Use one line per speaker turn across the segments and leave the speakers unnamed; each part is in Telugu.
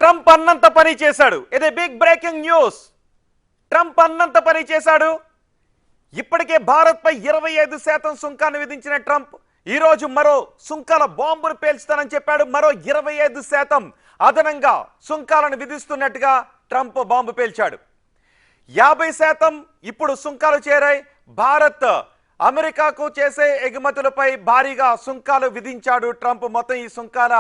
ట్రంప్ అన్నంత పని చేశాడు. ఇది బిగ్ బ్రేకింగ్ న్యూస్. ట్రంప్ అన్నంత పని చేశాడు. ఇప్పటికే భారత్పై 25% సుంకాన్ని విధించిన ట్రంప్ ఈరోజు మరో సుంకాల బాంబును పేల్చుతానని చెప్పాడు. మరో 25% అదనంగా సుంకాలను విధిస్తున్నట్టుగా ట్రంప్ బాంబు పేల్చాడు. 50% ఇప్పుడు సుంకాలు చేరాయి. భారత్ అమెరికాకు చేసే ఎగుమతులపై భారీగా సుంకాలు విధించాడు ట్రంప్. మొత్తం ఈ సుంకాల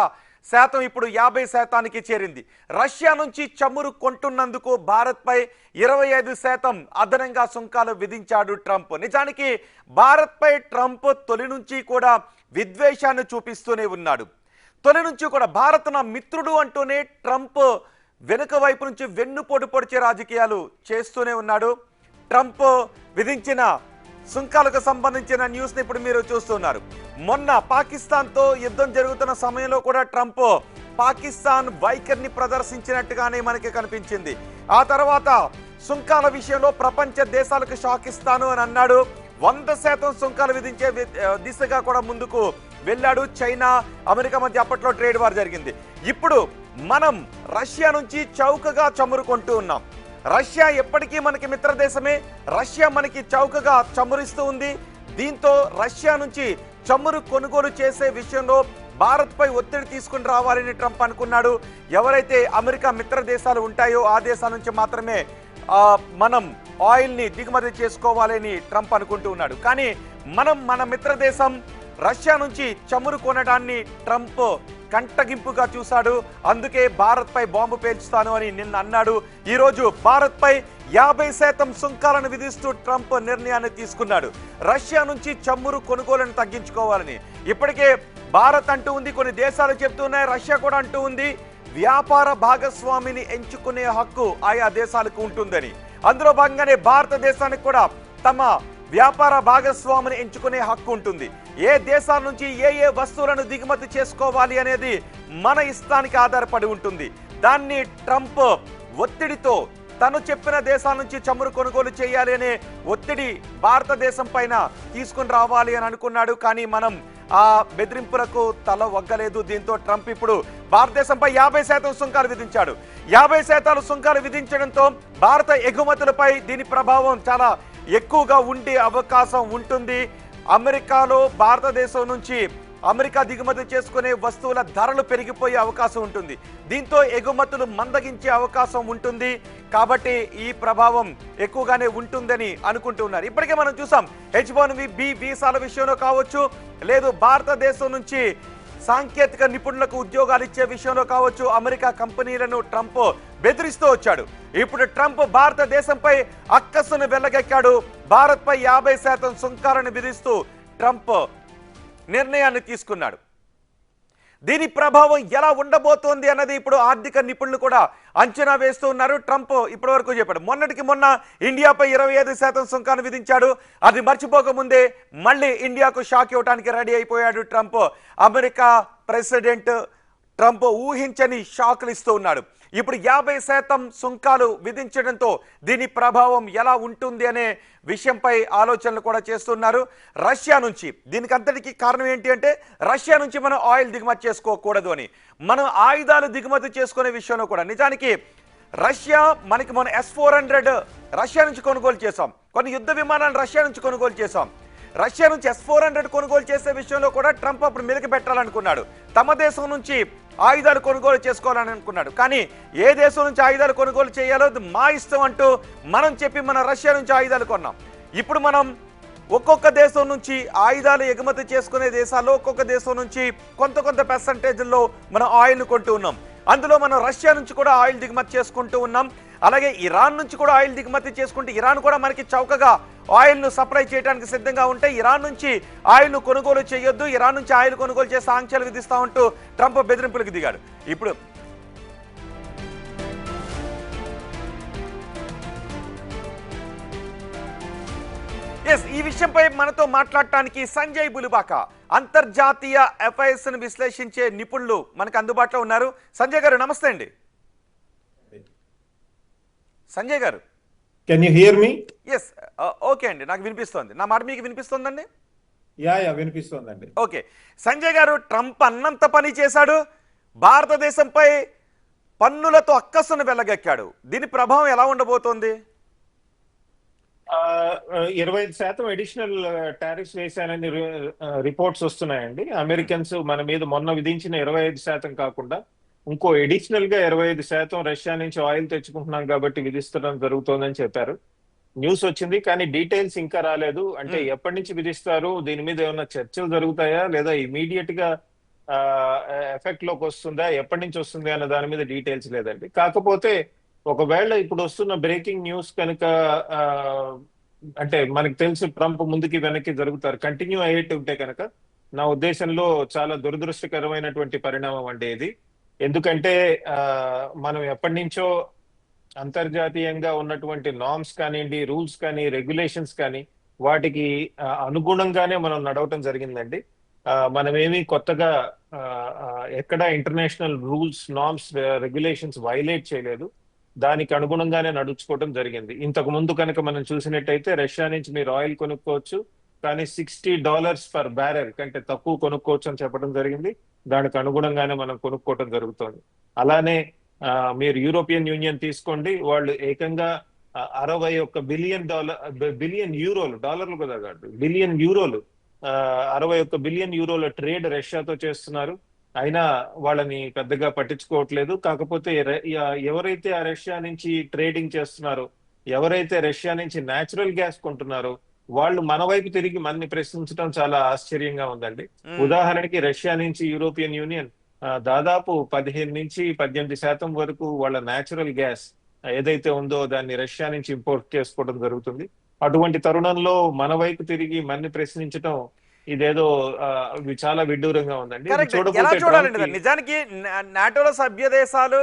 శాతం ఇప్పుడు 50%కి చేరింది. రష్యా నుంచి చమురు కొంటున్నందుకు భారత్పై 25% అదనంగా సుంకాలు విధించాడు ట్రంప్. నిజానికి భారత్పై ట్రంప్ తొలి నుంచి కూడా విద్వేషాన్ని చూపిస్తూనే ఉన్నాడు. తొలి నుంచి కూడా భారత్ నా మిత్రుడు అంటూనే ట్రంప్ వెనుక వైపు నుంచి వెన్నుపోటు పొడిచే రాజకీయాలు చేస్తూనే ఉన్నాడు. ట్రంప్ విధించిన సుంకాలకు సంబంధించిన న్యూస్ని ఇప్పుడు మీరు చూస్తున్నారు. మొన్న పాకిస్తాన్తో యుద్ధం జరుగుతున్న సమయంలో కూడా ట్రంప్ పాకిస్తాన్ వైఖరిని ప్రదర్శించినట్టుగానే మనకి కనిపించింది. ఆ తర్వాత సుంకాల విషయంలో ప్రపంచ దేశాలకు షాక్ ఇస్తాను అని అన్నాడు. 100% సుంకాలు విధించే దిశగా కూడా ముందుకు వెళ్ళాడు. చైనా అమెరికా మధ్య అప్పట్లో ట్రేడ్ వార్ జరిగింది. ఇప్పుడు మనం రష్యా నుంచి చౌకగా చమురు కొంటూ ఉన్నాం. రష్యా ఎప్పటికీ మనకి మిత్ర దేశమే. రష్యా మనకి చౌకగా చమురిస్తూ ఉంది. దీంతో రష్యా నుంచి చమురు కొనుగోలు చేసే విషయంలో భారత్పై ఒత్తిడి తీసుకుని రావాలని ట్రంప్ అనుకున్నాడు. ఎవరైతే అమెరికా మిత్ర దేశాలు ఉంటాయో ఆ దేశాల నుంచి మాత్రమే మనం ఆయిల్ని దిగుమతి చేసుకోవాలని ట్రంప్ అనుకుంటూ ఉన్నాడు. కానీ మన మిత్ర దేశం రష్యా నుంచి చమురు కొనడాన్ని ట్రంప్ కంటగింపుగా చూశాడు. అందుకే భారత్పై బాంబు పేల్చుతాను అని నిన్న అన్నాడు. ఈరోజు భారత్పై 50% సుంకాలను విధిస్తూ ట్రంప్ నిర్ణయాన్ని తీసుకున్నాడు. రష్యా నుంచి చమురు కొనుగోలను తగ్గించుకోవాలని. ఇప్పటికే భారత్ అంటూ ఉంది, కొన్ని దేశాలు చెప్తున్నాయి, రష్యా కూడా అంటూ ఉంది వ్యాపార భాగస్వామిని ఎంచుకునే హక్కు ఆయా దేశాలకు ఉంటుందని. అందులో భాగంగానే భారతదేశానికి కూడా తమ వ్యాపార భాగస్వామిని ఎంచుకునే హక్కు ఉంటుంది. ఏ దేశాల నుంచి ఏ వస్తువులను దిగుమతి చేసుకోవాలి అనేది మన ఇష్టానికి ఆధారపడి ఉంటుంది. దాన్ని ట్రంప్ ఒత్తిడితో తను చెప్పిన దేశాల నుంచి చమురు కొనుగోలు చేయాలి అనే ఒత్తిడి భారతదేశం పైన తీసుకుని రావాలి అని అనుకున్నాడు. కానీ మనం ఆ బెదిరింపులకు తల వగ్గలేదు. దీంతో ట్రంప్ ఇప్పుడు భారతదేశంపై 50% సుంకాలు విధించాడు. 50% సుంకాలు విధించడంతో భారత ఎగుమతులపై దీని ప్రభావం చాలా ఎక్కువగా ఉండే అవకాశం ఉంటుంది. అమెరికాలో భారతదేశం నుంచి అమెరికా దిగుమతి చేసుకునే వస్తువుల ధరలు పెరిగిపోయే అవకాశం ఉంటుంది. దీంతో ఎగుమతులు మందగించే అవకాశం ఉంటుంది. కాబట్టి ఈ ప్రభావం ఎక్కువగానే ఉంటుందని అనుకుంటున్నారు. ఇప్పటికే మనం చూసాం H1B వీసాల విషయంలో కావచ్చు, లేదు భారతదేశం నుంచి సాంకేతిక నిపుణులకు ఉద్యోగాలు ఇచ్చే విషయంలో కావచ్చు, అమెరికా కంపెనీలను ట్రంప్ బెదిరిస్తూ వచ్చాడు. ఇప్పుడు ట్రంప్ భారతదేశంపై అక్కసును వెళ్ళగెక్కాడు. భారత్పై 50% సుంకాలను విధిస్తూ ట్రంప్ నిర్ణయాన్ని తీసుకున్నాడు. దీని ప్రభావం ఎలా ఉండబోతోంది అన్నది ఇప్పుడు ఆర్థిక నిపుణులు కూడా అంచనా వేస్తూ ఉన్నారు. ట్రంప్ ఇప్పటి వరకు చెప్పాడు, మొన్నటికి మొన్న ఇండియాపై 25% సుంకాన్ని విధించాడు. అది మర్చిపోకముందే మళ్ళీ ఇండియాకు షాక్ ఇవ్వడానికి రెడీ అయిపోయాడు ట్రంప్. అమెరికా ప్రెసిడెంట్ ట్రంప్ ఊహించని షాకులు ఇస్తూ ఉన్నాడు. ఇప్పుడు 50% సుంకాలు విధించడంతో దీని ప్రభావం ఎలా ఉంటుంది అనే విషయంపై ఆలోచనలు కూడా చేస్తున్నారు. రష్యా నుంచి దీనికి అంతటికి కారణం ఏంటి అంటే రష్యా నుంచి మనం ఆయిల్ దిగుమతి చేసుకోకూడదు అని. మనం ఆయుధాలు దిగుమతి చేసుకునే విషయంలో కూడా నిజానికి రష్యా మనకి మనం S-400 రష్యా నుంచి కొనుగోలు చేసాం. కొన్ని యుద్ధ విమానాలు రష్యా నుంచి కొనుగోలు చేసాం. రష్యా నుంచి S-400 కొనుగోలు చేసే విషయంలో కూడా ట్రంప్ అప్పుడు మెలికి పెట్టాలనుకున్నాడు. తమ దేశం నుంచి ఆయుధాలు కొనుగోలు చేసుకోవాలని అనుకున్నాడు. కానీ ఏ దేశం నుంచి ఆయుధాలు కొనుగోలు చేయాలో మా ఇష్టం అంటూ మనం చెప్పి మన రష్యా నుంచి ఆయుధాలు కొన్నాం. ఇప్పుడు మనం ఒక్కొక్క దేశం నుంచి ఆయుధాలు ఎగుమతి చేసుకునే దేశాల్లో ఒక్కొక్క దేశం నుంచి కొంత పర్సంటేజ్లో మనం ఆయిల్ను కొంటూ ఉన్నాం. అందులో మనం రష్యా నుంచి కూడా ఆయిల్ దిగుమతి చేసుకుంటూ ఉన్నాం. అలాగే ఇరాన్ నుంచి కూడా ఆయిల్ దిగుమతి చేసుకుంటే ఇరాన్ కూడా మనకి చౌకగా ఆయిల్ను సప్లై చేయడానికి సిద్ధంగా ఉంటే ఇరాన్ నుంచి ఆయిల్ను కొనుగోలు చేయొద్దు, ఇరాన్ నుంచి ఆయిల్ కొనుగోలు చేసి ఆంక్షలు విధిస్తా ఉంటూ ట్రంప్ బెదిరింపులకు దిగాడు. ఇప్పుడు ఈ విషయంపై మనతో మాట్లాడటానికి సంజయ్ బులుబాక అంతర్జాతీయ అఫైర్స్ ను విశ్లేషించే నిపుణులు మనకు అందుబాటులో ఉన్నారు. సంజయ్ గారు నమస్తే అండి. Sanjay garu,
can you hear me?
Yes, okay అండి, నాకు వినిపిస్తోంది. నా మాట మీకు వినిపిస్తోందండి?
యా వినిపిస్తోందండి.
ఓకే సంజయ్ గారు, ట్రంప్ అన్నంత పని చేశాడు. భారతదేశంపై పన్నులతో అక్కసును వెళ్ళగక్కాడు. దీని ప్రభావం ఎలా ఉండబోతోంది?
25% అడిషనల్ టారిఫ్స్ వేశానని రిపోర్ట్స్ వస్తున్నాయండి. అమెరికన్స్ మన మీద మొన్న విధించిన 25% కాకుండా ఇంకో అడిషనల్ గా 25% రష్యా నుంచి ఆయిల్ తెచ్చుకుంటున్నాం కాబట్టి విధిస్తడం జరుగుతోందని చెప్పారు. న్యూస్ వచ్చింది, కానీ డీటెయిల్స్ ఇంకా రాలేదు. అంటే ఎప్పటి నుంచి విధిస్తారు, దీని మీద ఏమైనా చర్చలు జరుగుతాయా, లేదా ఇమీడియట్ గా ఎఫెక్ట్ లోకి వస్తుందా, ఎప్పటి నుంచి వస్తుంది అన్న దాని మీద డీటెయిల్స్ లేదండి. కాకపోతే ఒకవేళ ఇప్పుడు వస్తున్న బ్రేకింగ్ న్యూస్ కనుక అంటే మనకు తెలుసు ట్రంప్ ముందుకి వెనక్కి జరుగుతారు, కంటిన్యూ అయ్యేట్టు ఉంటే కనుక నా ఉద్దేశంలో చాలా దురదృష్టకరమైనటువంటి పరిణామం అండి ఇది. ఎందుకంటే మనం ఎప్పటి నుంచో అంతర్జాతీయంగా ఉన్నటువంటి నార్మ్స్ కానివ్వండి, రూల్స్ కానీ, రెగ్యులేషన్స్ కానీ వాటికి అనుగుణంగానే మనం నడవటం జరిగిందండి. మనమేమి కొత్తగా ఎక్కడ international rules, norms, regulations violate చేయలేదు. దానికి అనుగుణంగానే నడుచుకోవడం జరిగింది. ఇంతకు ముందు కనుక మనం చూసినట్టయితే రష్యా నుంచి మీరు ఆయిల్ కొనుక్కోవచ్చు, కానీ $60 పర్ బ్యారెల్ కంటే తక్కువ కొనుక్కోవచ్చు అని చెప్పడం జరిగింది. దానికి అనుగుణంగానే మనం కొనుక్కోవటం జరుగుతుంది. అలానే మీరు యూరోపియన్ యూనియన్ తీసుకోండి, వాళ్ళు ఏకంగా బిలియన్ యూరోలు, డాలర్లు కదా కాదు, బిలియన్ యూరోలు, 61 బిలియన్ యూరోల ట్రేడ్ రష్యాతో చేస్తున్నారు. అయినా వాళ్ళని పెద్దగా పట్టించుకోవట్లేదు. కాకపోతే ఎవరైతే ఆ రష్యా నుంచి ట్రేడింగ్ చేస్తున్నారో, ఎవరైతే రష్యా నుంచి న్యాచురల్ గ్యాస్ కొంటున్నారో వాళ్ళు మన వైపు తిరిగి మనని ప్రశ్నించడం చాలా ఆశ్చర్యంగా ఉందండి. ఉదాహరణకి రష్యా నుంచి యూరోపియన్ యూనియన్ దాదాపు 15 నుంచి 18% వరకు వాళ్ళ న్యాచురల్ గ్యాస్ ఏదైతే ఉందో దాన్ని రష్యా నుంచి ఇంపోర్ట్ చేసుకోవడం జరుగుతుంది. అటువంటి తరుణంలో మన వైపు తిరిగి మనని ప్రశ్నించడం ఇదేదో చాలా విడ్డూరంగా ఉందండి.
ఎలా చూడాలండి? నిజానికి నాటోలో సభ్య దేశాలు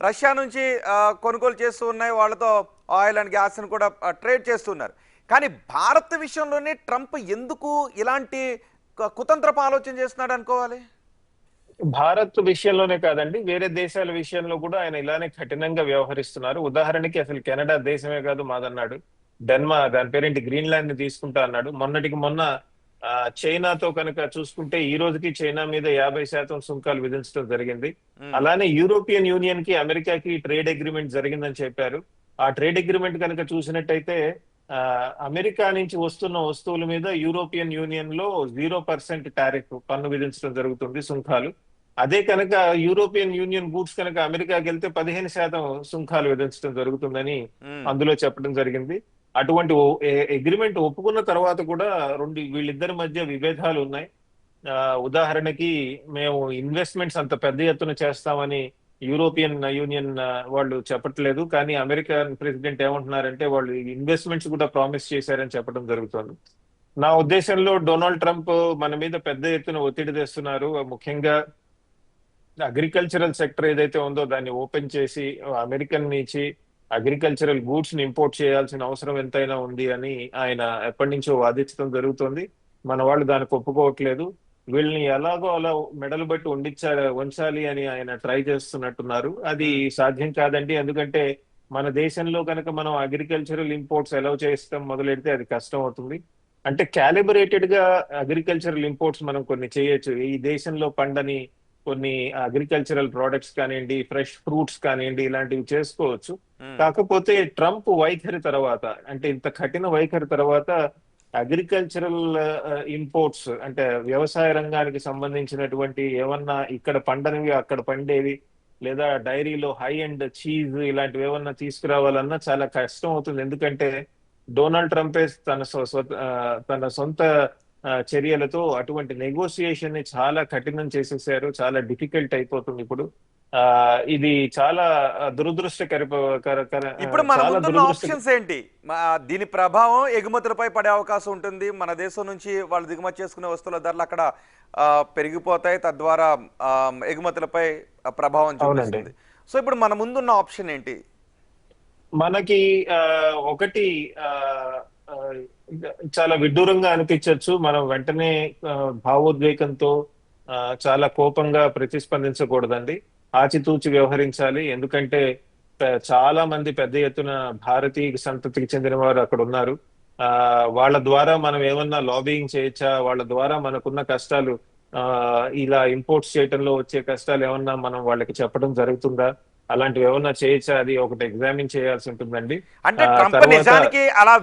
రష్యా నుంచి కొనుగోలు చేస్తూ ఉన్నాయి, వాళ్ళతో ఆయిల్ అండ్ గ్యాస్ ని కూడా ట్రేడ్ చేస్తున్నారు. కానీ భారత్ విషయంలోనే ట్రంప్ ఎందుకు ఇలాంటి కుతంత్రపు ఆలోచన చేస్తున్నాడు అనుకోవాలి?
భారత్ విషయంలోనే కాదండి, వేరే దేశాల విషయంలో కూడా ఆయన ఇలానే కఠినంగా వ్యవహరిస్తున్నారు. ఉదాహరణకి అసలు కెనడా దేశమే కాదు మాదన్నాడు, దాని పేరేంటి, గ్రీన్లాండ్ ని తీసుకుంటా అన్నాడు. మొన్నటికి మొన్న చైనాతో కనుక చూసుకుంటే ఈ రోజుకి చైనా మీద 50% సుంకాలు విధించడం జరిగింది. అలానే యూరోపియన్ యూనియన్ కి అమెరికాకి ట్రేడ్ అగ్రిమెంట్ జరిగిందని చెప్పారు. ఆ ట్రేడ్ అగ్రిమెంట్ కనుక చూసినట్టయితే అమెరికా నుంచి వస్తున్న వస్తువుల మీద యూరోపియన్ యూనియన్ లో 0% టారిఫ్ పన్ను విధించడం జరుగుతుంది, సుంకాలు. అదే కనుక యూరోపియన్ యూనియన్ గూడ్స్ కనుక అమెరికాకి వెళ్తే 15% సుంకాలు విధించడం జరుగుతుందని అందులో చెప్పడం జరిగింది. అటువంటి అగ్రిమెంట్ ఒప్పుకున్న తర్వాత కూడా వీళ్ళిద్దరి మధ్య విభేదాలు ఉన్నాయి. ఉదాహరణకి మేము ఇన్వెస్ట్మెంట్స్ అంత పెద్ద ఎత్తున చేస్తామని యూరోపియన్ యూనియన్ వాళ్ళు చెప్పట్లేదు, కానీ అమెరికన్ ప్రెసిడెంట్ ఏమంటున్నారంటే వాళ్ళు ఇన్వెస్ట్మెంట్స్ కూడా ప్రామిస్ చేశారని చెప్పడం జరుగుతుంది. నా ఉద్దేశంలో డొనాల్డ్ ట్రంప్ మన మీద పెద్ద ఎత్తున ఒత్తిడి తెస్తున్నారు. ముఖ్యంగా అగ్రికల్చరల్ సెక్టర్ ఏదైతే ఉందో దాన్ని ఓపెన్ చేసి అమెరికన్ నుంచి అగ్రికల్చరల్ గూడ్స్ ని ఇంపోర్ట్ చేయాల్సిన అవసరం ఎంతైనా ఉంది అని ఆయన ఎప్పటి నుంచో వాదించడం జరుగుతుంది. మన వాళ్ళు దానికి ఒప్పుకోవట్లేదు. వీళ్ళని ఎలాగో అలా మెడలు బట్టి ఉంచాలి అని ఆయన ట్రై చేస్తున్నట్టున్నారు. అది సాధ్యం కాదండి, ఎందుకంటే మన దేశంలో కనుక మనం అగ్రికల్చరల్ ఇంపోర్ట్స్ అలౌ చేస్తాం మొదలెడితే అది కష్టం అవుతుంది. అంటే క్యాలిబ్రేటెడ్ గా అగ్రికల్చరల్ ఇంపోర్ట్స్ మనం కొన్ని చేయొచ్చు. ఈ దేశంలో పండని కొన్ని అగ్రికల్చరల్ ప్రోడక్ట్స్ కానివ్వండి, ఫ్రెష్ ఫ్రూట్స్ కానివ్వండి, ఇలాంటివి చేసుకోవచ్చు. కాకపోతే ట్రంప్ వైఖరి తర్వాత, అంటే ఇంత కఠిన వైఖరి తర్వాత అగ్రికల్చరల్ ఇంపోర్ట్స్ అంటే వ్యవసాయ రంగానికి సంబంధించినటువంటి ఏమన్నా ఇక్కడ పండనివి అక్కడ పండేవి, లేదా డైరీలో హై అండ్ చీజ్ ఇలాంటివి ఏమన్నా తీసుకురావాలన్నా చాలా కష్టం అవుతుంది. ఎందుకంటే డొనాల్డ్ ట్రంపే తన సొంత చర్యలతో అటువంటి నెగోసియేషన్ ని చాలా కఠినం చేసేసారు. చాలా డిఫికల్ట్ అయిపోతుంది ఇప్పుడు. ఇది చాలా దురదృష్టకర.
ఇప్పుడు మన ముందున్న ఆప్షన్స్ ఏంటి? దీని ప్రభావం ఎగుమతులపై పడే అవకాశం ఉంటుంది. మన దేశం నుంచి వాళ్ళు దిగుమతి చేసుకునే వస్తువుల ధరలు అక్కడ పెరిగిపోతాయి, తద్వారా ఎగుమతులపై ప్రభావం చూపిస్తుంది. సో ఇప్పుడు మన ముందున్న ఆప్షన్ ఏంటి?
మనకి ఒకటి చాలా విడ్డూరంగా అనిపించవచ్చు. మనం వెంటనే భావోద్వేగంతో చాలా కోపంగా ప్రతిస్పందించకూడదండి, ఆచితూచి వ్యవహరించాలి. ఎందుకంటే చాలా మంది పెద్ద ఎత్తున భారతీయ సంతతికి చెందిన వారు అక్కడ ఉన్నారు. వాళ్ళ ద్వారా మనం ఏమన్నా లాబింగ్ చేయొచ్చా, వాళ్ళ ద్వారా మనకున్న కష్టాలు, ఇలా ఇంపోర్ట్స్ చేయటంలో వచ్చే కష్టాలు ఏమన్నా మనం వాళ్ళకి చెప్పడం జరుగుతుందా అలాంటివి ఏమన్నా చేయొచ్చా, అది ఒకటి ఎగ్జామిన్ చేయాల్సి ఉంటుందండి.
అంటే ట్రంప్
తర్వాత
నిజానికి అలా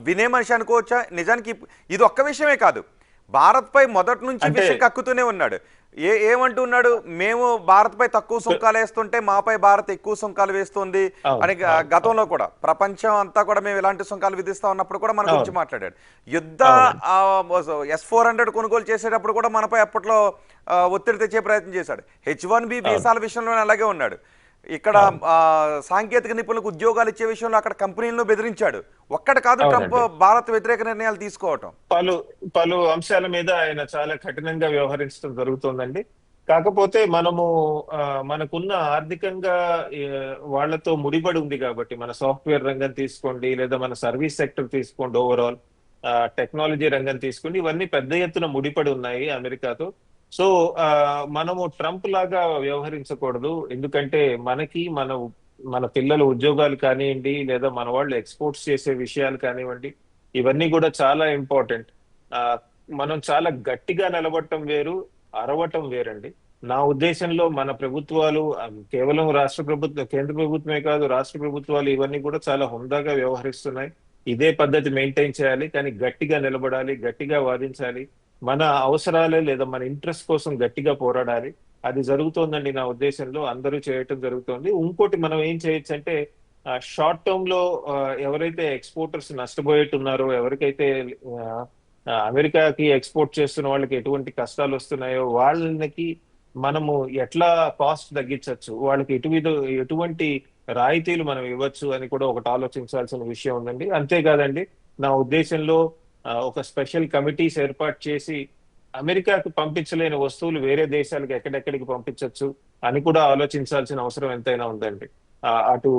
వినే మనిషి అనుకోవచ్చా? నిజానికి ఇది ఒక్క విషయమే కాదు, భారత్ పై మొదటి నుంచి
అంటే
విషయం కక్కుతూనే ఉన్నాడు. ఏమంటున్నాడు, మేము భారత్ పై తక్కువ సుంకాలు వేస్తుంటే మాపై భారత్ ఎక్కువ సుంకాలు వేస్తుంది
అవును
అని
అవును
గతంలో కూడా ప్రపంచం అంతా కూడా మేము ఇలాంటి సుంకాలు విధిస్తా ఉన్నప్పుడు కూడా మన గురించి
అవును
మాట్లాడాడు. యుద్ధ
అవునండి.
S-400 కొనుగోలు చేసేటప్పుడు కూడా మనపై అప్పట్లో ఒత్తిడి తెచ్చే ప్రయత్నం చేశాడు. H-1B
అవును
వీసాల విషయంలో అలాగే ఉన్నాడు. ఇక్కడ
అవును
సాంకేతిక నిపుణులకు ఉద్యోగాలు ఇచ్చే విషయంలో అక్కడ కంపెనీలను బెదిరించాడు. ఒక్కటి కాదు ట్రంప్
అవునండి.
భారత్ వ్యతిరేక నిర్ణయాలు తీసుకోవటం.
పలు పలు అంశాల మీద ఆయన చాలా కఠినంగా వ్యవహరించడం జరుగుతోందండి. కాకపోతే మనము మనకున్న ఆర్థికంగా వాళ్ళతో ముడిపడి ఉంది కాబట్టి, మన సాఫ్ట్వేర్ రంగం తీసుకోండి, లేదా మన సర్వీస్ సెక్టర్ తీసుకోండి, ఓవరాల్ టెక్నాలజీ రంగం తీసుకోండి, ఇవన్నీ పెద్ద ఎత్తున ముడిపడి ఉన్నాయి అమెరికాతో. సో మనము ట్రంప్ లాగా వ్యవహరించకూడదు. ఎందుకంటే మనకి మన పిల్లల ఉద్యోగాలు కానివ్వండి, లేదా మన వాళ్ళు ఎక్స్పోర్ట్స్ చేసే విషయాలు కానివ్వండి, ఇవన్నీ కూడా చాలా ఇంపార్టెంట్. ఆ మనం చాలా గట్టిగా నిలబడటం వేరు, అరవటం వేరండి. నా ఉద్దేశంలో మన ప్రభుత్వాలు, కేవలం కేంద్ర ప్రభుత్వమే కాదు, రాష్ట్ర ప్రభుత్వాలు ఇవన్నీ కూడా చాలా హుందాగా వ్యవహరిస్తున్నాయి. ఇదే పద్ధతి మెయింటైన్ చేయాలి, కానీ గట్టిగా నిలబడాలి, గట్టిగా వాదించాలి, మన అవసరాలే లేదా మన ఇంట్రెస్ట్ కోసం గట్టిగా పోరాడాలి. అది జరుగుతోందండి నా ఉద్దేశంలో, అందరూ చేయటం జరుగుతోంది. ఇంకోటి మనం ఏం చేయొచ్చు అంటే, షార్ట్ టర్మ్ లో ఎవరైతే ఎక్స్పోర్టర్స్ నష్టపోయేట్టున్నారో, ఎవరికైతే ఆ, అమెరికాకి ఎక్స్పోర్ట్ చేస్తున్న వాళ్ళకి ఎటువంటి కష్టాలు వస్తున్నాయో వాళ్ళకి మనము ఎట్లా కాస్ట్ తగ్గించవచ్చు, వాళ్ళకి ఎటువంటి రాయితీలు మనం ఇవ్వచ్చు అని కూడా ఒకటి ఆలోచించాల్సిన విషయం ఉందండి. అంతేకాదండి, నా ఉద్దేశంలో ఒక స్పెషల్ కమిటీస్ ఏర్పాటు చేసి అమెరికాకు పంపించలేని వస్తువులు వేరే దేశాలకు ఎక్కడెక్కడికి పంపించవచ్చు అని కూడా ఆలోచించాల్సిన అవసరం ఎంతైనా ఉందండి. అటు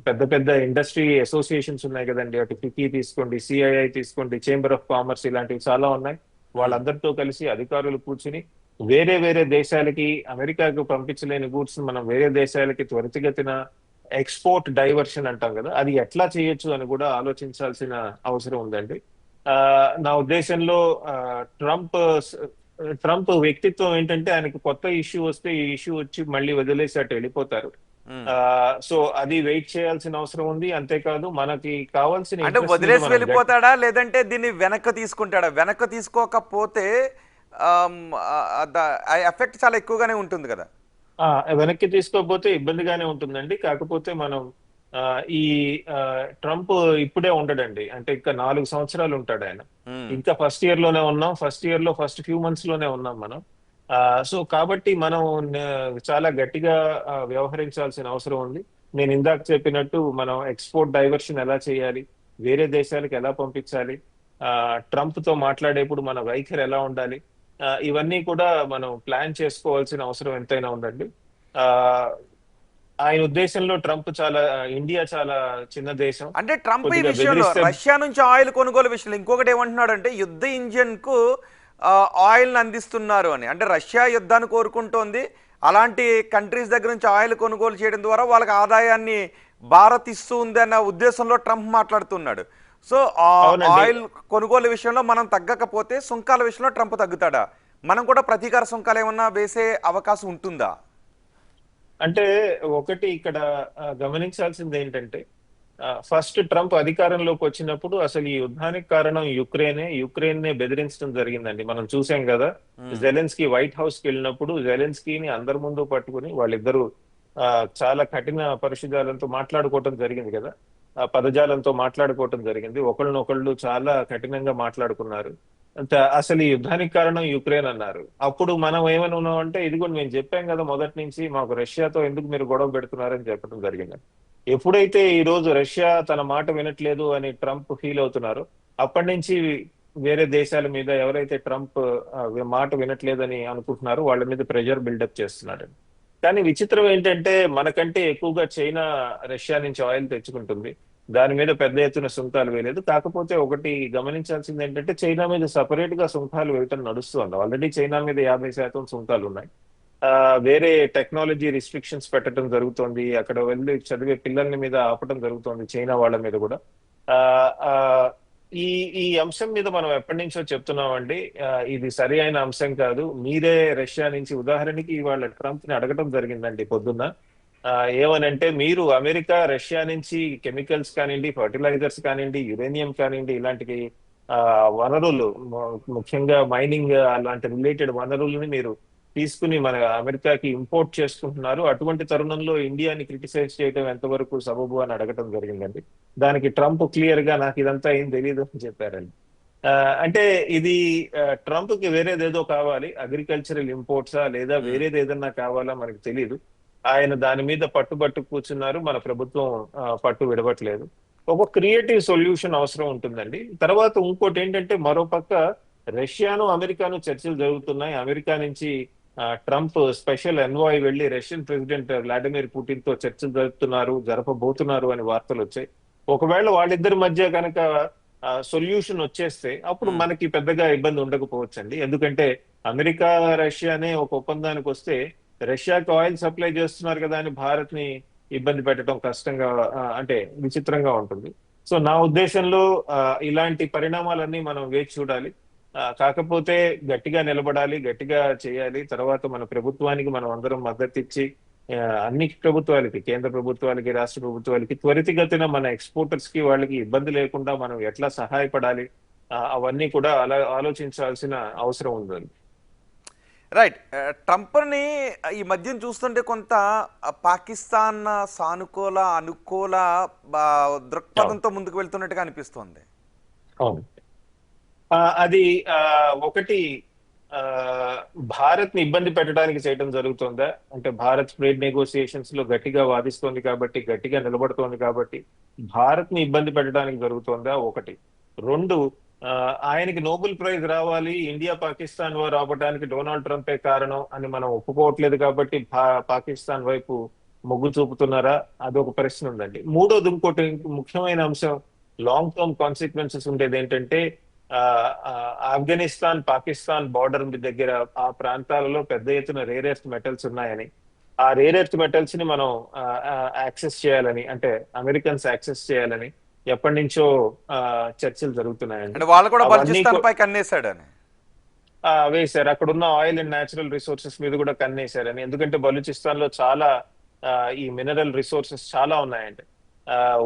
పెద్ద పెద్ద ఇండస్ట్రీ అసోసియేషన్స్ ఉన్నాయి కదండి, అటు ఫికీ తీసుకోండి, సిఐఐ తీసుకోండి, చేంబర్ ఆఫ్ కామర్స్, ఇలాంటివి చాలా ఉన్నాయి. వాళ్ళందరితో కలిసి అధికారులు కూర్చుని వేరే వేరే దేశాలకి, అమెరికాకు పంపించలేని గూడ్స్ మనం వేరే దేశాలకి త్వరితగతిన ఎక్స్పోర్ట్ డైవర్షన్ అంటాం కదా, అది ఎట్లా చేయొచ్చు అని కూడా ఆలోచించాల్సిన అవసరం ఉందండి. ఆ నా ఉద్దేశంలో ఆ, ట్రంప్ ట్రంప్ వ్యక్తిత్వం ఏంటంటే, ఆయనకు కొత్త ఇష్యూ వస్తే ఈ ఇష్యూ వచ్చి మళ్ళీ వదిలేసి అటు వెళ్ళిపోతారు.
ఉమ్.
సో అది వెయిట్ చేయాల్సిన అవసరం ఉంది. అంతేకాదు, మనకి కావాల్సిన
అంటే
ఇంట్రెస్ట్ మీద
వదిలేసి
మనం
వెళ్ళిపోతాడా, లేదంటే దీన్ని వెనక్కి తీసుకుంటాడా? వెనక్కి తీసుకోకపోతే ఆ ఎఫెక్ట్ చాలా ఎక్కువగానే ఉంటుంది కదా.
ఆ వెనక్కి తీసుకోకపోతే ఇబ్బందిగానే ఉంటుందండి. కాకపోతే మనం ఆ ఈ ట్రంప్ ఇప్పుడే ఉండడండి, అంటే ఇంకా 4 సంవత్సరాలు ఉంటాడు ఆయన.
ఉమ్.
ఇంకా ఫస్ట్ ఇయర్ లోనే ఉన్నాం, ఫస్ట్ ఇయర్ లో ఫస్ట్ ఫ్యూ మంత్స్ లోనే ఉన్నాం మనం. సో కాబట్టి మనం చాలా గట్టిగా వ్యవహరించాల్సిన అవసరం ఉంది. నేను ఇందాక చెప్పినట్టు మనం ఎక్స్పోర్ట్ డైవర్షన్ ఎలా చేయాలి, వేరే దేశాలకు ఎలా పంపించాలి, ట్రంప్ తో మాట్లాడేప్పుడు మన వైఖరి ఎలా ఉండాలి, ఇవన్నీ కూడా మనం ప్లాన్ చేసుకోవాల్సిన అవసరం ఎంతైనా ఉందండి. ఆ ఆయన ఉద్దేశంలో ఇండియా చాలా చిన్న దేశం,
అంటే ట్రంప్ ఈ
కొద్దిగా
విషయంలో
బెదిరిస్తే
రష్యా నుంచి ఆయిల్ కొనుగోలు విషయంలో ఇంకొకటి ఏమంటున్నాడంటే, యుద్ధ ఇంజిన్ కు ఆయిల్ అందిస్తున్నారు అని. అంటే రష్యా యుద్ధాన్ని కోరుకుంటోంది, అలాంటి కంట్రీస్ దగ్గర నుంచి ఆయిల్ కొనుగోలు చేయడం ద్వారా వాళ్ళకి ఆదాయాన్ని భారత్ ఇస్తూ ఉంది అన్న ఉద్దేశంలో ట్రంప్ మాట్లాడుతున్నాడు. సో
అవునండి.
ఆయిల్ కొనుగోలు విషయంలో మనం తగ్గకపోతే సుంకాల విషయంలో ట్రంప్ తగ్గుతాడా? మనం కూడా ప్రతీకార సుంకాలు ఏమన్నా వేసే అవకాశం ఉంటుందా?
అంటే ఒకటి ఇక్కడ గమనించాల్సింది ఏంటంటే, ఫస్ట్ ట్రంప్ అధికారంలోకి వచ్చినప్పుడు అసలు ఈ యుద్ధానికి కారణం యుక్రెయిన్ నే బెదిరించడం జరిగిందండి. మనం చూసాం కదా,
ఉమ్.
జెలెన్స్కీ వైట్ హౌస్ కి వెళ్ళినప్పుడు జెలెన్స్కీని అందరి ముందు పట్టుకుని వాళ్ళిద్దరూ చాలా కఠిన పరిశుధాలంతో మాట్లాడుకోవటం జరిగింది కదా, పదజాలంతో మాట్లాడుకోవటం జరిగింది, ఒకళ్ళనొకళ్ళు చాలా కఠినంగా మాట్లాడుకున్నారు. అసలు ఈ యుద్ధానికి కారణం యుక్రెయిన్ అన్నారు. అప్పుడు మనం ఏమని ఉన్నాం అంటే, ఇదిగో మేము చెప్పాం కదా మొదటి నుంచి, మాకు రష్యాతో ఎందుకు మీరు గొడవ పెడుతున్నారని చెప్పడం జరిగింది. ఎప్పుడైతే ఈ రోజు రష్యా తన మాట వినట్లేదు అని ట్రంప్ ఫీల్ అవుతున్నారో, అప్పటి నుంచి వేరే దేశాల మీద ఎవరైతే ట్రంప్ మాట వినట్లేదని అనుకుంటున్నారో వాళ్ళ మీద ప్రెషర్ బిల్డప్ చేస్తున్నాడు. కానీ విచిత్రం ఏంటంటే, మనకంటే ఎక్కువగా చైనా రష్యా నుంచి ఆయిల్ తెచ్చుకుంటుంది, దాని మీద పెద్ద ఎత్తున సుంకాలు వేయలేదు. కాకపోతే ఒకటి గమనించాల్సింది ఏంటంటే, చైనా మీద సపరేట్ గా సుంకాలు వేయటం నడుస్తుంది. ఆల్రెడీ చైనా మీద 50% సుంకాలు ఉన్నాయి. వేరే టెక్నాలజీ రిస్ట్రిక్షన్స్ పెట్టడం జరుగుతోంది, అక్కడ వెళ్ళి చదివే పిల్లల మీద ఆపటం జరుగుతోంది, చైనా వాళ్ళ మీద కూడా. ఆ ఆ, ఈ ఈ అంశం మీద మనం ఎప్పటి నుంచో చెప్తున్నామండి. ఇది సరి అయిన అంశం కాదు. మీరే రష్యా నుంచి, ఉదాహరణకి ఇవాళ ట్రంప్ ని అడగటం జరిగిందండి పొద్దున్న, ఏమనంటే మీరు అమెరికా రష్యా నుంచి కెమికల్స్ కానివ్వండి, ఫర్టిలైజర్స్ కానివ్వండి, యురేనియం కానివ్వండి, ఇలాంటి ఆ, వనరులు ముఖ్యంగా మైనింగ్ అలాంటి రిలేటెడ్ వనరులని మీరు తీసుకుని మన అమెరికాకి ఇంపోర్ట్ చేసుకుంటున్నారు. అటువంటి తరుణంలో ఇండియాని క్రిటిసైజ్ చేయడం ఎంతవరకు సబబు అని అడగటం జరిగిందండి. దానికి ట్రంప్ క్లియర్ గా నాకు ఇదంతా ఏం తెలియదు అని చెప్పారండి. ఆ, అంటే ఇది ట్రంప్ కి వేరేదేదో కావాలి, అగ్రికల్చరల్ ఇంపోర్ట్సా లేదా వేరేది ఏదన్నా కావాలా మనకు తెలియదు. ఆయన దాని మీద పట్టుబట్టు కూర్చున్నారు. మన ప్రభుత్వం పట్టు విడవట్లేదు. ఒక క్రియేటివ్ సొల్యూషన్ అవసరం ఉంటుందండి. తర్వాత ఇంకోటి ఏంటంటే మరోపక్క రష్యాను అమెరికాను చర్చలు జరుగుతున్నాయి. అమెరికా నుంచి ట్రంప్ స్పెషల్ ఎన్వాయ్ వెళ్లి రష్యన్ ప్రెసిడెంట్ వ్లాదిమిర్ పుటిన్ తో చర్చలు జరపబోతున్నారు అని వార్తలు వచ్చాయి. ఒకవేళ వాళ్ళిద్దరి మధ్య కనుక సొల్యూషన్ వచ్చేస్తే అప్పుడు మనకి పెద్దగా ఇబ్బంది ఉండకపోవచ్చండి. ఎందుకంటే అమెరికా రష్యానే ఒక ఒప్పందానికి వస్తే రష్యాకి ఆయిల్ సప్లై చేస్తున్నారు కదా అని భారత్ ని ఇబ్బంది పెట్టడం కష్టంగా అంటే విచిత్రంగా ఉంటుంది. సో నా ఉద్దేశంలో ఇలాంటి పరిణామాలన్నీ మనం వేచి చూడాలి. కాకపోతే గట్టిగా నిలబడాలి, గట్టిగా చేయాలి. తర్వాత మన ప్రభుత్వానికి మనం అందరం మద్దతు ఇచ్చి అన్ని ప్రభుత్వాలకి, కేంద్ర ప్రభుత్వాలకి, రాష్ట్ర ప్రభుత్వాలకి త్వరితగతిన మన ఎక్స్పోర్టర్స్ కి వాళ్ళకి ఇబ్బంది లేకుండా మనం ఎట్లా సహాయపడాలి, అవన్నీ కూడా అలా ఆలోచించాల్సిన అవసరం ఉందండి.
రైట్. ట్రంప్ని ఈ మధ్యన చూస్తుంటే కొంత పాకిస్తాన్ సానుకూల అనుకూల దృక్పథంతో ముందుకు వెళ్తున్నట్టుగా అనిపిస్తోంది.
అవును. అది ఒకటి భారత్ ని ఇబ్బంది పెట్టడానికి చేయడం జరుగుతుందా అంటే భారత్ ట్రేడ్ నెగోసియేషన్స్ లో గట్టిగా వాదిస్తోంది కాబట్టి, గట్టిగా నిలబడుతోంది కాబట్టి భారత్ ని ఇబ్బంది పెట్టడానికి జరుగుతోందా ఒకటి. రెండు, ఆయనకి నోబెల్ ప్రైజ్ రావాలి, ఇండియా పాకిస్తాన్ వారు అవ్వడానికి డొనాల్డ్ ట్రంపే కారణం అని మనం ఒప్పుకోవట్లేదు కాబట్టి పాకిస్తాన్ వైపు మొగ్గు చూపుతున్నారా, అదొక ప్రశ్న ఉందండి. మూడోది ఇంకోటి ముఖ్యమైన అంశం, లాంగ్ టర్మ్ కాన్సిక్వెన్సెస్ ఉండేది ఏంటంటే ఆఫ్ఘనిస్తాన్ పాకిస్తాన్ బార్డర్ దగ్గర ఆ ప్రాంతాలలో పెద్ద ఎత్తున రేర్ ఎర్త్ మెటల్స్ ఉన్నాయని, ఆ రేర్ ఎర్త్ మెటల్స్ ని మనం యాక్సెస్ చేయాలని, అంటే అమెరికన్స్ యాక్సెస్ చేయాలని ఎప్పటి నుంచో చర్చలు జరుగుతున్నాయండి.
వాళ్ళు కూడా బలూచిస్తాన్ పై కన్నేశాడని
వేశారు. అక్కడ ఉన్న ఆయిల్ అండ్ న్యాచురల్ రిసోర్సెస్ మీద కూడా కన్నేశారని. ఎందుకంటే బలూచిస్తాన్ లో చాలా ఈ మినరల్ రిసోర్సెస్ చాలా ఉన్నాయండి.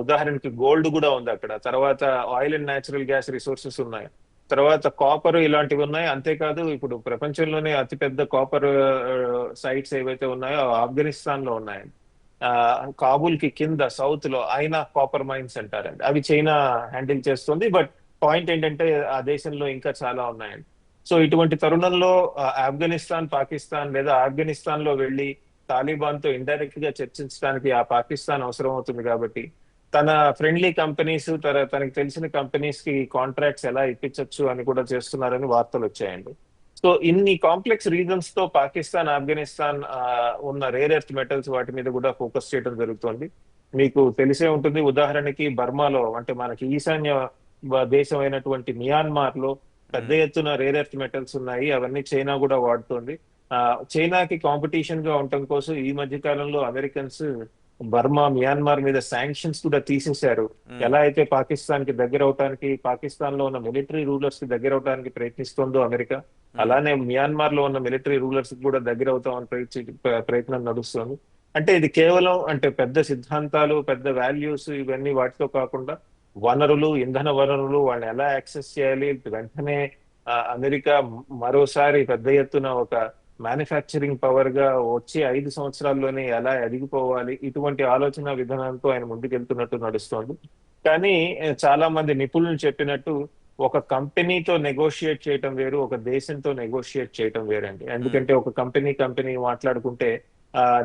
ఉదాహరణకి గోల్డ్ కూడా ఉంది అక్కడ, తర్వాత oil and natural gas resources ఉన్నాయి, తర్వాత కాపర్ ఇలాంటివి ఉన్నాయి. అంతేకాదు ఇప్పుడు ప్రపంచంలోనే అతిపెద్ద కాపర్ సైట్స్ ఏవైతే ఉన్నాయో ఆఫ్ఘనిస్తాన్ లో ఉన్నాయి. కాబూల్ కి కింద సౌత్ లో అయినా కాపర్ మైన్స్ అంటారండి, అవి చైనా హ్యాండిల్ చేస్తుంది. బట్ పాయింట్ ఏంటంటే ఆ దేశంలో ఇంకా చాలా ఉన్నాయండి. సో ఇటువంటి తరుణంలో ఆఫ్ఘనిస్తాన్ పాకిస్తాన్ లేదా ఆఫ్ఘనిస్తాన్ లో వెళ్ళి తాలిబాన్ తో ఇండైరెక్ట్ గా చర్చించడానికి ఆ పాకిస్తాన్ అవసరం అవుతుంది. కాబట్టి తన ఫ్రెండ్లీ కంపెనీస్, తనకి తెలిసిన కంపెనీస్ కి కాంట్రాక్ట్స్ ఎలా ఇప్పించవచ్చు అని కూడా చేస్తున్నారని వార్తలు వచ్చాయండి. సో ఇన్ని కాంప్లెక్స్ రీజన్స్ తో పాకిస్తాన్ ఆఫ్ఘనిస్తాన్ ఉన్న రేర్ ఎర్త్ మెటల్స్ వాటి మీద కూడా ఫోకస్ చేయడం జరుగుతుంది. మీకు తెలిసే ఉంటుంది, ఉదాహరణకి బర్మాలో అంటే మనకి ఈశాన్య దేశం అయినటువంటి మియాన్మార్ లో పెద్ద ఎత్తున రేర్ ఎర్త్ మెటల్స్ ఉన్నాయి. అవన్నీ చైనా కూడా వాడుతోంది. చైనాకి కాంపిటీషన్ గా ఉండటం కోసం ఈ మధ్య కాలంలో అమెరికన్స్ బర్మా మియాన్మార్ మీద శాంక్షన్స్ కూడా తీసేశారు. ఎలా అయితే పాకిస్తాన్ కి దగ్గర అవడానికి, పాకిస్తాన్ లో ఉన్న మిలిటరీ రూలర్స్ కి దగ్గర అవడానికి ప్రయత్నిస్తుందో అమెరికా, అలానే మియాన్మార్ లో ఉన్న మిలిటరీ రూలర్స్ కి కూడా దగ్గర అవుతామని ప్రయత్నం నడుస్తుంది. అంటే ఇది కేవలం అంటే పెద్ద సిద్ధాంతాలు, పెద్ద వాల్యూస్ ఇవన్నీ వాటితో కాకుండా వనరులు, ఇంధన వనరులు, వాళ్ళని ఎలా యాక్సెస్ చేయాలి, వెంటనే అమెరికా మరోసారి పెద్ద ఎత్తున ఒక మ్యానుఫ్యాక్చరింగ్ పవర్ గా వచ్చి 5 సంవత్సరాల్లోనే ఎలా ఎదిగిపోవాలి, ఇటువంటి ఆలోచన విధానంతో ఆయన ముందుకెళ్తున్నట్టు నడుస్తోంది. కానీ చాలా మంది నిపుణులు చెప్పినట్టు ఒక కంపెనీతో నెగోషియేట్ చేయటం వేరు, ఒక దేశంతో నెగోషియేట్ చేయటం వేరండి. ఎందుకంటే ఒక కంపెనీ మాట్లాడుకుంటే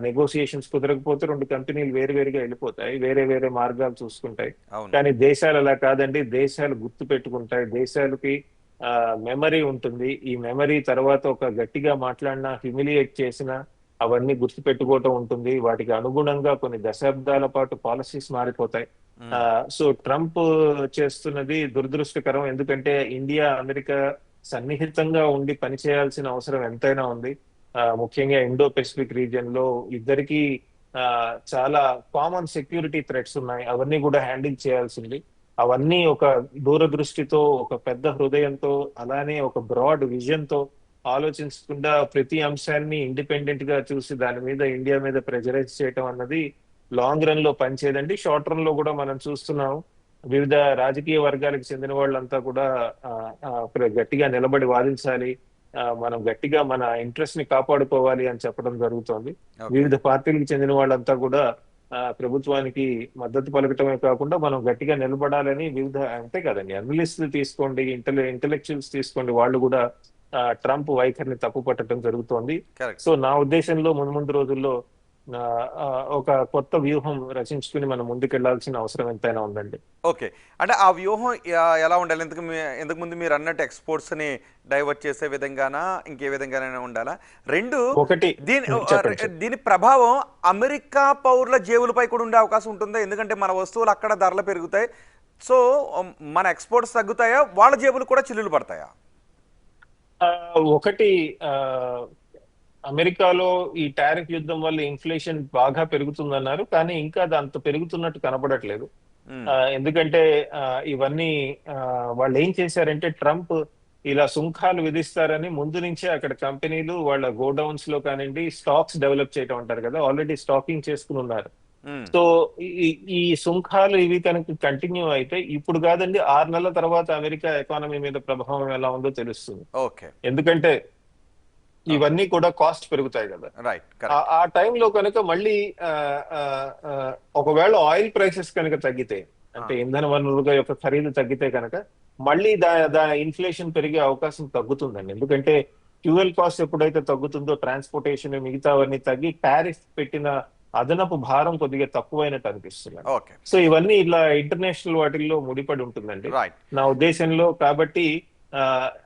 నెగోసియేషన్స్ కుదరకపోతే 2 కంపెనీలు వేరుగా వెళ్ళిపోతాయి, వేరే మార్గాలు చూసుకుంటాయి. కానీ దేశాలు అలా కాదండి, దేశాలు గుర్తు పెట్టుకుంటాయి, దేశాలకి మెమరీ ఉంటుంది. ఈ మెమరీ తర్వాత ఒక గట్టిగా మాట్లాడినా, హ్యూమిలియేట్ చేసినా అవన్నీ గుర్తు పెట్టుకోవటం ఉంటుంది. వాటికి అనుగుణంగా కొన్ని దశాబ్దాల పాటు పాలసీస్ మారిపోతాయి. సో ట్రంప్ చేస్తున్నది దురదృష్టకరం. ఎందుకంటే ఇండియా అమెరికా సన్నిహితంగా ఉండి పనిచేయాల్సిన అవసరం ఎంతైనా ఉంది. ముఖ్యంగా ఇండో పెసిఫిక్ రీజియన్ లో ఇద్దరికి చాలా కామన్ సెక్యూరిటీ థ్రెట్స్ ఉన్నాయి. అవన్నీ కూడా హ్యాండిల్ చేయాల్సింది. అవన్నీ ఒక దూరదృష్టితో, ఒక పెద్ద హృదయంతో, అలానే ఒక బ్రాడ్ విజన్ తో ఆలోచించకుండా ప్రతి అంశాన్ని ఇండిపెండెంట్ గా చూసి దాని మీద ఇండియా మీద ప్రెజరైజ్ చేయటం అన్నది లాంగ్ రన్ లో పనిచేయదండి. షార్ట్ రన్ లో కూడా మనం చూస్తున్నాం. వివిధ రాజకీయ వర్గాలకు చెందిన వాళ్ళంతా కూడా గట్టిగా నిలబడి వాదించాలి, మనం గట్టిగా మన ఇంట్రెస్ట్ ని కాపాడుకోవాలి అని చెప్పడం జరుగుతోంది.
Okay.
వివిధ పార్టీలకు చెందిన వాళ్ళంతా కూడా ప్రభుత్వానికి మద్దతు పలకటమే కాకుండా మనం గట్టిగా నిలబడాలని వివిధ, అంతే కదండి, అనలిస్టులు తీసుకోండి, ఇంటలెక్చువల్స్ తీసుకోండి, వాళ్ళు కూడా ట్రంప్ వైఖరిని తప్పు పట్టడం జరుగుతోంది.
కరెక్ట్.
సో నా ఉద్దేశంలో ముందు రోజుల్లో ఒక కొత్త వ్యూహం రచించుకుని మనం ముందుకెళ్లాల్సిన అవసరం ఎంతైనా ఉందండి.
ఓకే, అంటే ఆ వ్యూహం ఎలా ఉండాలి? ఇంతకు ముందు మీరు అన్నట్టు ఎక్స్పోర్ట్స్ ని డైవర్ట్ చేసే విధంగానా, ఇంకే విధంగానైనా ఉండాలా? రెండు,
ఒకటి చెప్పండి.
దీని ప్రభావం అమెరికా పౌరుల జేబులపై కూడా ఉండే అవకాశం ఉంటుందా? ఎందుకంటే మన వస్తువులు అక్కడ ధరలు పెరుగుతాయి, సో మన ఎక్స్పోర్ట్స్ తగ్గుతాయా, వాళ్ళ జేబులు కూడా చిల్లులు పడతాయా?
ఒకటి, అమెరికాలో ఈ టారిఫ్ యుద్ధం వల్ల ఇన్ఫ్లేషన్ బాగా పెరుగుతుందన్నారు, కానీ ఇంకా అది అంత పెరుగుతున్నట్టు కనబడట్లేదు. ఎందుకంటే ఇవన్నీ వాళ్ళు ఏం చేశారంటే, ట్రంప్ ఇలా సుంకాలు విధిస్తారని ముందు నుంచే అక్కడ కంపెనీలు వాళ్ళ గోడౌన్స్ లో కానివ్వండి స్టాక్స్ డెవలప్ చేయడం అంటారు కదా, ఆల్రెడీ స్టాకింగ్ చేసుకుని ఉన్నారు. సో ఈ సుంకాలు ఇవి కనుక కంటిన్యూ అయితే ఇప్పుడు కాదండి, 6 నెలల తర్వాత అమెరికా ఎకానమీ మీద ప్రభావం ఎలా ఉందో తెలుస్తుంది.
ఓకే,
ఎందుకంటే ఇవన్నీ కూడా కాస్ట్ పెరుగుతాయి కదా.
రైట్.
ఆ టైంలో కనుక మళ్ళీ ఒకవేళ ఆయిల్ ప్రైసెస్ కనుక తగ్గితే, అంటే ఇంధన వనరుల యొక్క ఖరీదు తగ్గితే కనుక మళ్ళీ ఇన్ఫ్లేషన్ పెరిగే అవకాశం తగ్గుతుందండి. ఎందుకంటే ఫ్యూయల్ కాస్ట్ ఎప్పుడైతే తగ్గుతుందో ట్రాన్స్పోర్టేషన్ మిగతావన్నీ తగ్గి టారిఫ్ పెట్టిన అదనపు భారం కొద్దిగా తక్కువైనట్టు అనిపిస్తుంది.
ఓకే,
సో ఇవన్నీ ఇలా ఇంటర్నేషనల్ వాటిల్లో ముడిపడి ఉంటుందండి
రైట్.
నా ఉద్దేశంలో. కాబట్టి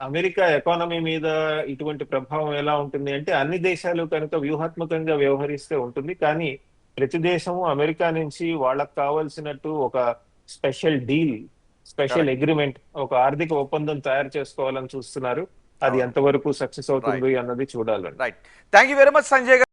అమెరికా ఎకానమీ మీద ఇటువంటి ప్రభావం ఎలా ఉంటుంది అంటే, అన్ని దేశాలు కనుక వ్యూహాత్మకంగా వ్యవహరిస్తే ఉంటుంది, కానీ ప్రతి దేశము అమెరికా నుంచి వాళ్ళకు కావాల్సినట్టు ఒక స్పెషల్ డీల్, స్పెషల్ అగ్రిమెంట్, ఒక ఆర్థిక ఒప్పందం తయారు చేసుకోవాలని చూస్తున్నారు. అది ఎంతవరకు సక్సెస్ అవుతుంది అన్నది చూడాలండి.
Right. Thank you very much Sanjay గారు.